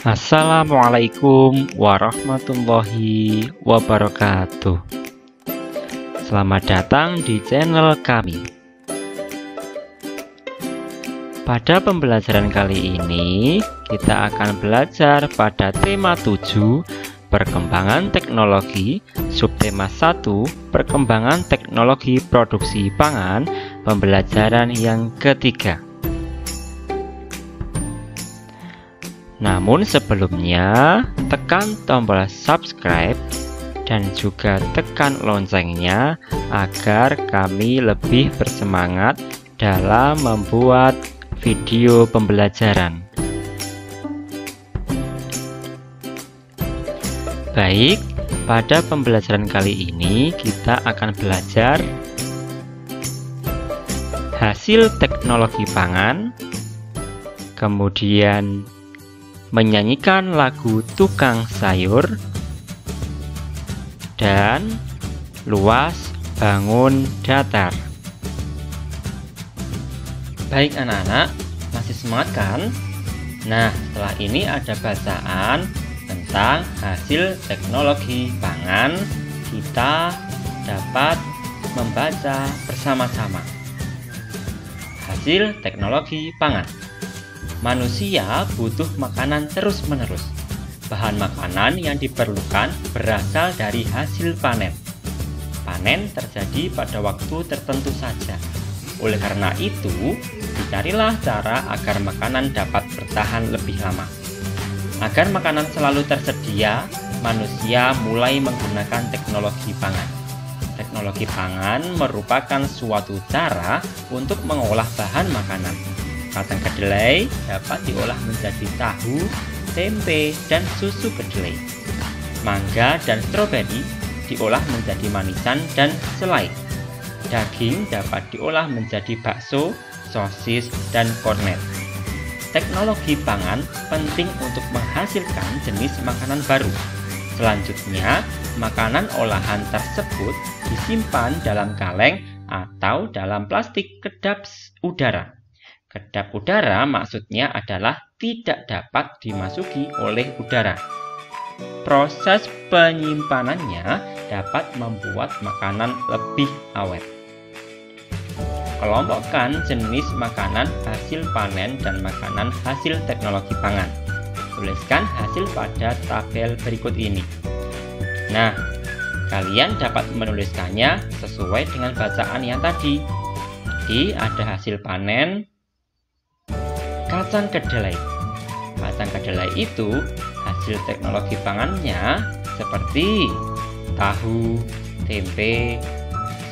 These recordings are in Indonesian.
Assalamualaikum warahmatullahi wabarakatuh. Selamat datang di channel kami. Pada pembelajaran kali ini, kita akan belajar pada tema 7, perkembangan teknologi, subtema 1, perkembangan teknologi produksi pangan, pembelajaran yang ketiga. Namun sebelumnya, tekan tombol subscribe dan juga tekan loncengnya agar kami lebih bersemangat dalam membuat video pembelajaran. Baik, pada pembelajaran kali ini kita akan belajar hasil teknologi pangan, kemudian menyanyikan lagu tukang sayur, dan luas bangun datar. Baik anak-anak, masih semangat kan? Nah, setelah ini ada bacaan tentang hasil teknologi pangan. Kita dapat membaca bersama-sama. Hasil teknologi pangan. Manusia butuh makanan terus-menerus. Bahan makanan yang diperlukan berasal dari hasil panen. Panen terjadi pada waktu tertentu saja. Oleh karena itu, dicarilah cara agar makanan dapat bertahan lebih lama. Agar makanan selalu tersedia, manusia mulai menggunakan teknologi pangan. Teknologi pangan merupakan suatu cara untuk mengolah bahan makanan. Kacang kedelai dapat diolah menjadi tahu, tempe, dan susu kedelai. Mangga dan stroberi diolah menjadi manisan dan selai. Daging dapat diolah menjadi bakso, sosis, dan kornet. Teknologi pangan penting untuk menghasilkan jenis makanan baru. Selanjutnya, makanan olahan tersebut disimpan dalam kaleng atau dalam plastik kedap udara. Kedap udara maksudnya adalah tidak dapat dimasuki oleh udara. Proses penyimpanannya dapat membuat makanan lebih awet. Kelompokkan jenis makanan hasil panen dan makanan hasil teknologi pangan. Tuliskan hasil pada tabel berikut ini. Nah, kalian dapat menuliskannya sesuai dengan bacaan yang tadi. Jadi ada hasil panen kacang kedelai. Kacang kedelai itu hasil teknologi pangannya seperti tahu, tempe,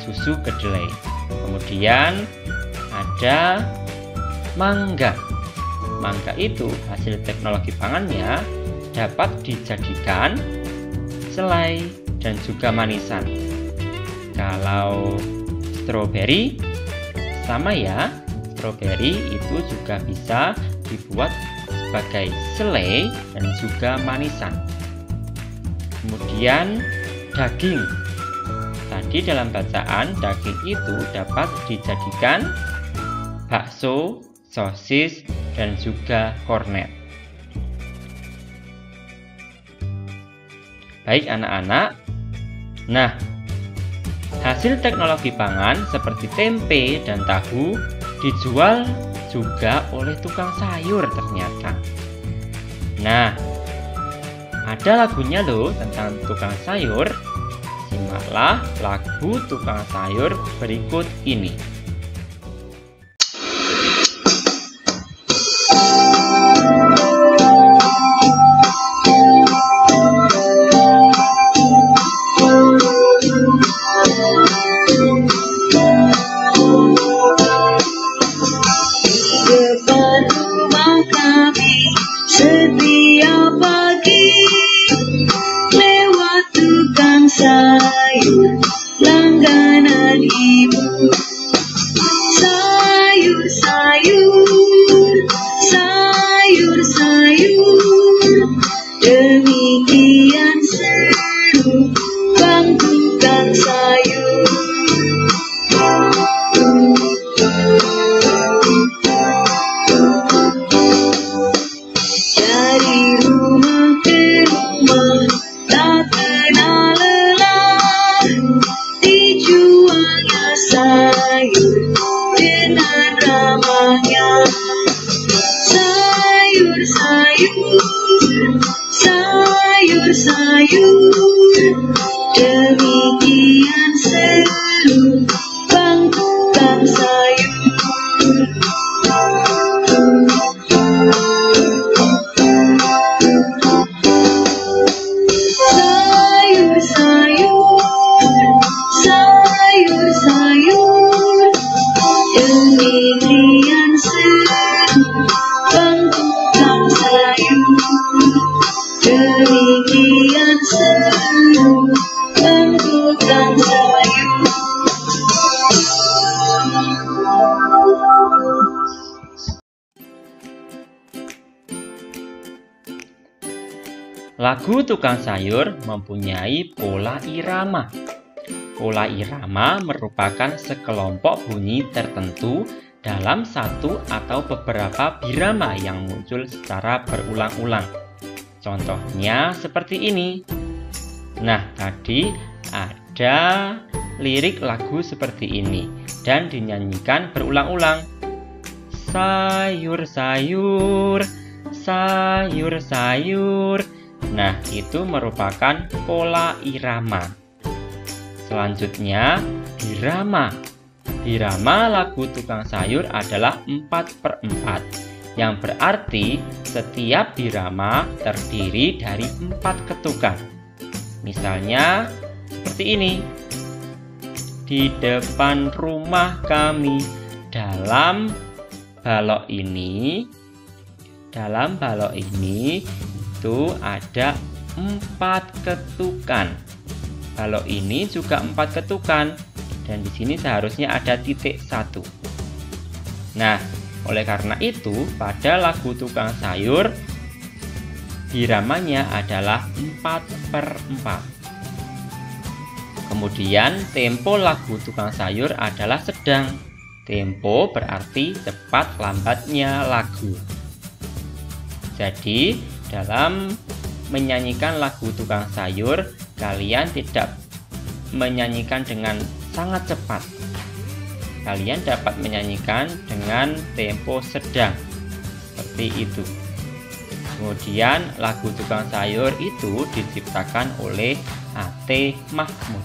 susu kedelai. Kemudian ada mangga. Mangga itu hasil teknologi pangannya dapat dijadikan selai dan juga manisan. Kalau stroberi sama ya. Stroberi itu juga bisa dibuat sebagai selai dan juga manisan. Kemudian daging. Tadi dalam bacaan daging itu dapat dijadikan bakso, sosis, dan juga kornet. Baik anak-anak. Nah, hasil teknologi pangan seperti tempe dan tahu dijual juga oleh tukang sayur ternyata. Nah, ada lagunya loh tentang tukang sayur. Simaklah lagu tukang sayur berikut ini. Setiap pagi lewat tukang sayur langganan ibu. Sayur, sayur, sayur, sayur, demikian seru bang tukang sayur. Dari sayur, demikian seru Bang Tukang Sayur. Sayur, demikian seru Bang Tukang Sayur. Demikian seru Bang Tukang Sayur. Lagu Tukang Sayur mempunyai pola irama. Pola irama merupakan sekelompok bunyi tertentu dalam satu atau beberapa birama yang muncul secara berulang-ulang. Contohnya seperti ini. Nah, tadi ada lirik lagu seperti ini dan dinyanyikan berulang-ulang. Sayur, sayur, sayur, sayur. Nah, itu merupakan pola irama. Selanjutnya, birama. Birama lagu Tukang Sayur adalah 4/4, yang berarti setiap birama terdiri dari 4 ketukan. Misalnya, seperti ini. Di depan rumah kami, dalam balok ini itu ada 4 ketukan. Balok ini juga 4 ketukan, dan di sini seharusnya ada titik 1. Nah, oleh karena itu pada lagu Tukang Sayur biramanya adalah 4/4. Kemudian tempo lagu Tukang Sayur adalah sedang. Tempo berarti cepat lambatnya lagu. Jadi, dalam menyanyikan lagu Tukang Sayur, kalian tidak menyanyikan dengan sangat cepat. Kalian dapat menyanyikan dengan tempo sedang, seperti itu. Kemudian, lagu Tukang Sayur itu diciptakan oleh A.T. Mahmud.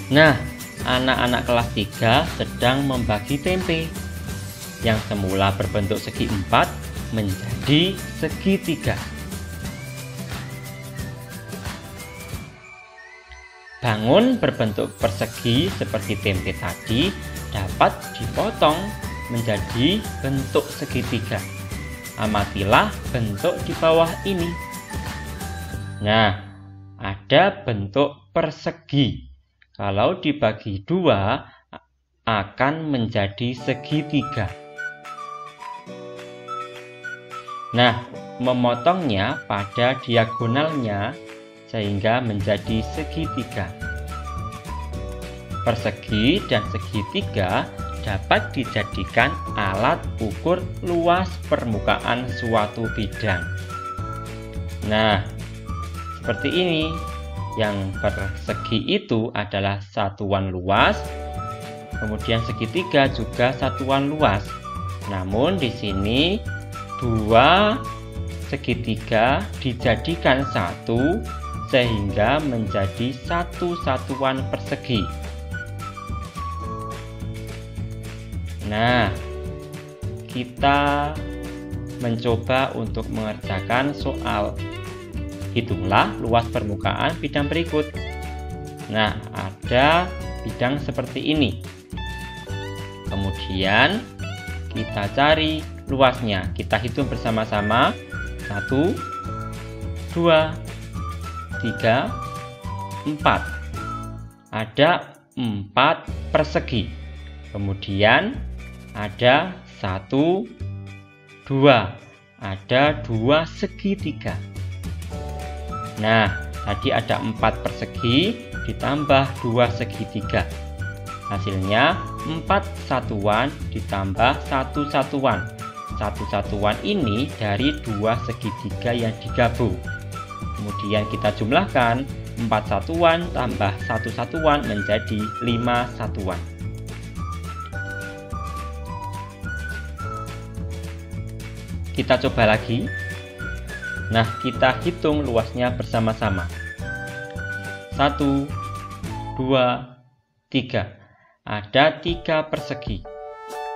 Nah, anak-anak kelas 3 sedang membagi tempe yang semula berbentuk segi 4 menjadi segitiga. Bangun berbentuk persegi seperti tempe tadi dapat dipotong menjadi bentuk segitiga. Amatilah bentuk di bawah ini. Nah, ada bentuk persegi. Kalau dibagi 2 akan menjadi segitiga. Nah, memotongnya pada diagonalnya sehingga menjadi segitiga. Persegi dan segitiga dapat dijadikan alat ukur luas permukaan suatu bidang. Nah, seperti ini. Yang persegi itu adalah satuan luas, kemudian segitiga juga satuan luas. Namun di sini 2 segitiga dijadikan 1 sehingga menjadi satu satuan persegi. Nah, kita mencoba untuk mengerjakan soal. Hitunglah luas permukaan bidang berikut. Nah, ada bidang seperti ini. Kemudian kita cari luasnya. Kita hitung bersama-sama. 1, 2, 3, 4. Ada 4 persegi. Kemudian ada 1, 2. Ada 2 segitiga. Nah, tadi ada 4 persegi ditambah 2 segitiga. Hasilnya 4 satuan ditambah 1 satuan. 1 satuan ini dari 2 segitiga yang digabung. Kemudian kita jumlahkan 4 satuan tambah 1 satuan menjadi 5 satuan. Kita coba lagi. Nah, kita hitung luasnya bersama-sama. 1, 2, 3. Ada 3 persegi.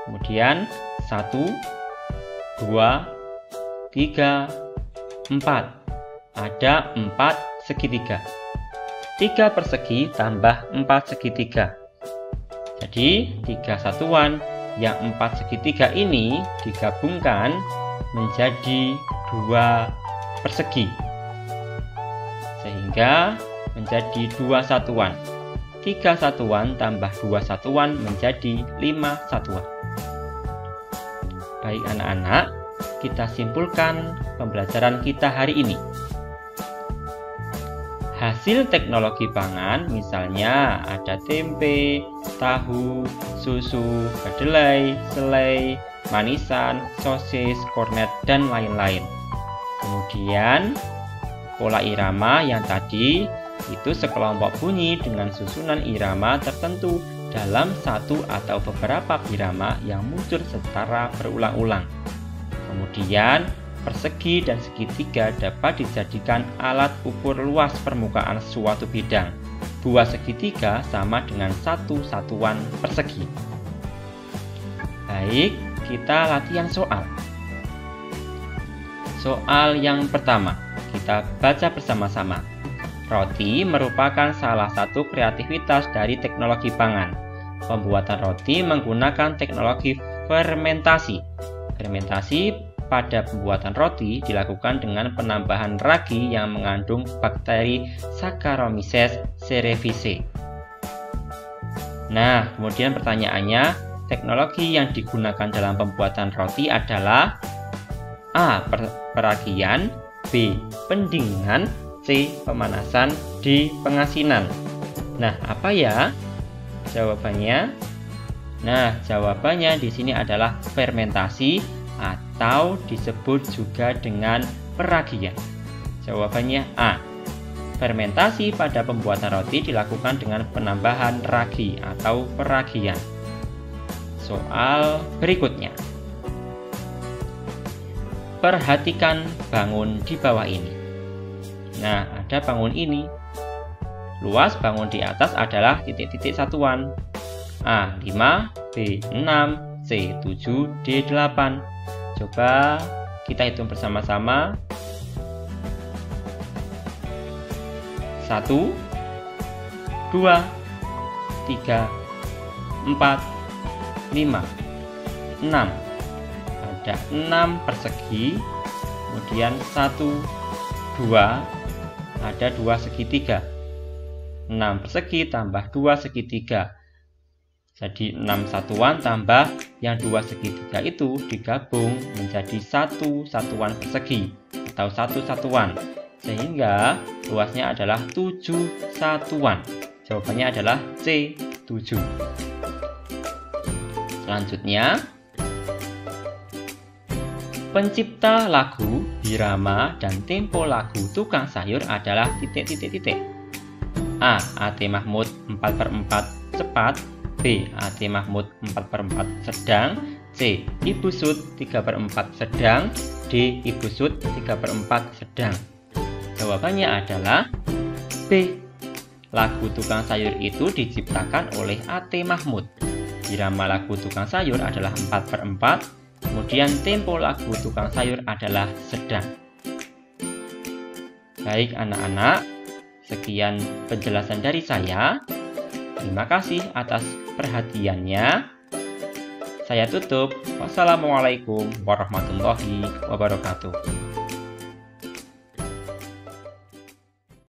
Kemudian 1, 2, 3, 4. Ada 4 segitiga. 3 persegi tambah 4 segitiga. Jadi 3 satuan yang 4 segitiga ini digabungkan menjadi 2 persegi, sehingga menjadi 2 satuan. 3 satuan tambah 2 satuan menjadi 5 satuan. Baik anak-anak, kita simpulkan pembelajaran kita hari ini. Hasil teknologi pangan misalnya ada tempe, tahu, susu, kedelai, selai, manisan, sosis, kornet, dan lain-lain. Kemudian pola irama yang tadi itu sekelompok bunyi dengan susunan irama tertentu dalam satu atau beberapa birama yang muncul secara berulang-ulang. Kemudian persegi dan segitiga dapat dijadikan alat ukur luas permukaan suatu bidang. 2 segitiga sama dengan 1 satuan persegi. Baik, kita latihan soal. Soal yang pertama, kita baca bersama-sama. Roti merupakan salah satu kreativitas dari teknologi pangan. Pembuatan roti menggunakan teknologi fermentasi. Fermentasi pada pembuatan roti dilakukan dengan penambahan ragi yang mengandung bakteri Saccharomyces cerevisiae. Nah, kemudian pertanyaannya, teknologi yang digunakan dalam pembuatan roti adalah A. Peragian, B. Pendinginan, C. Pemanasan, D. Pengasinan. Nah, apa ya jawabannya? Nah, jawabannya di sini adalah fermentasi atau disebut juga dengan peragian. Jawabannya A. Fermentasi pada pembuatan roti dilakukan dengan penambahan ragi atau peragian. Soal berikutnya. Perhatikan bangun di bawah ini. Nah, ada bangun ini. Luas bangun di atas adalah titik-titik satuan. A5, B6, C7, D8. Coba kita hitung bersama-sama. 1, 2, 3, 4, 5, 6. Ada 6 persegi. Kemudian 1, 2, ada 2 segitiga. 6 persegi tambah 2 segitiga. Jadi 6 satuan tambah yang 2 segitiga itu digabung menjadi 1 satuan persegi atau 1 satuan. Sehingga luasnya adalah 7 satuan. Jawabannya adalah C7. Selanjutnya, pencipta lagu, birama, dan tempo lagu tukang sayur adalah titik-titik-titik. A. A.T. Mahmud 4/4 cepat. B. A.T. Mahmud 4/4 sedang. C. Ibu Sud 3/4 sedang. D. Ibu Sud 3/4 sedang. Jawabannya adalah B. Lagu tukang sayur itu diciptakan oleh A.T. Mahmud. Birama lagu tukang sayur adalah 4/4. Kemudian tempo lagu tukang sayur adalah sedang. Baik anak-anak, sekian penjelasan dari saya. Terima kasih atas perhatiannya. Saya tutup. Wassalamualaikum warahmatullahi wabarakatuh.